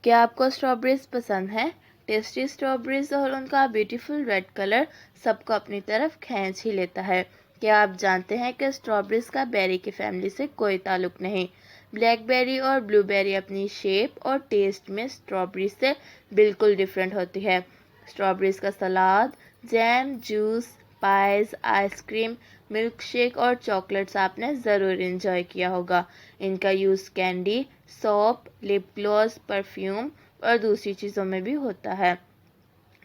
क्या आपको स्ट्रॉबेरीज पसंद है? टेस्टी स्ट्रॉबेरीज और उनका ब्यूटीफुल रेड कलर सबको अपनी तरफ खींच ही लेता है। क्या आप जानते हैं कि स्ट्रॉबेरीज का बेरी की फैमिली से कोई ताल्लुक नहीं? ब्लैकबेरी और ब्लूबेरी अपनी शेप और टेस्ट में स्ट्रॉबेरी से बिल्कुल डिफरेंट होती है। स्ट्रॉबेरीज का सलाद, jam, juice, pies, ice cream, milk shake और चॉकलेट्स आपने ज़रूर इंजॉय किया होगा। इनका use candy, soap, lip gloss, perfume और दूसरी चीज़ों में भी होता है।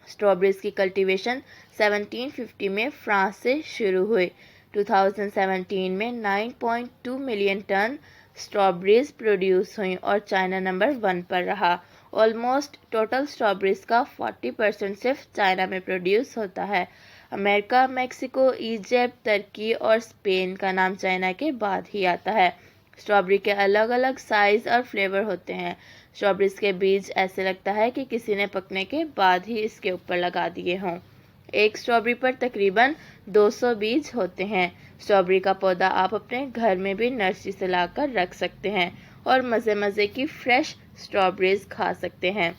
स्ट्रॉबेरीज की कल्टीवेशन 1750 में फ्रांस से शुरू हुई। 2017 में 9.2 मिलियन टन स्ट्रॉबेरीज प्रोड्यूस हुई और चाइना नंबर 1 पर रहा। ऑलमोस्ट टोटल स्ट्रॉबेरीज का 40% सिर्फ चाइना में प्रोड्यूस होता है। अमेरिका, मेक्सिको, इजिप्ट, तुर्की और स्पेन का नाम चाइना के बाद ही आता है। स्ट्रॉबेरी के अलग अलग साइज़ और फ्लेवर होते हैं। स्ट्रॉबेरीज के बीज ऐसे लगता है कि किसी ने पकने के बाद ही इसके ऊपर लगा दिए हों। एक स्ट्रॉबेरी पर तकरीबन 200 बीज होते हैं। स्ट्रॉबेरी का पौधा आप अपने घर में भी नर्सरी से लाकर रख सकते हैं और मज़े मज़े की फ्रेश स्ट्रॉबेरीज खा सकते हैं।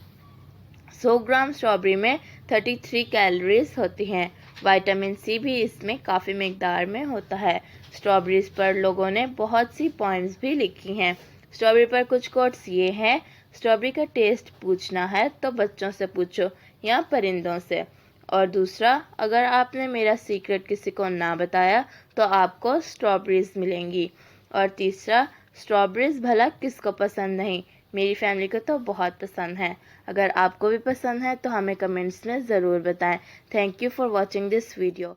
100 ग्राम स्ट्रॉबेरी में 33 कैलोरीज होती हैं। विटामिन सी भी इसमें काफ़ी मिकदार में होता है। स्ट्रॉबेरीज पर लोगों ने बहुत सी पॉइंट्स भी लिखी हैं। स्ट्रॉबेरी पर कुछ कोट्स ये हैं: स्ट्रॉबेरी का टेस्ट पूछना है तो बच्चों से पूछो या परिंदों से। और दूसरा, अगर आपने मेरा सीक्रेट किसी को ना बताया तो आपको स्ट्रॉबेरीज मिलेंगी। और तीसरा, स्ट्रॉबेरीज भला किसको पसंद नहीं, मेरी फैमिली को तो बहुत पसंद है। अगर आपको भी पसंद है तो हमें कमेंट्स में ज़रूर बताएं। Thank you for watching this video.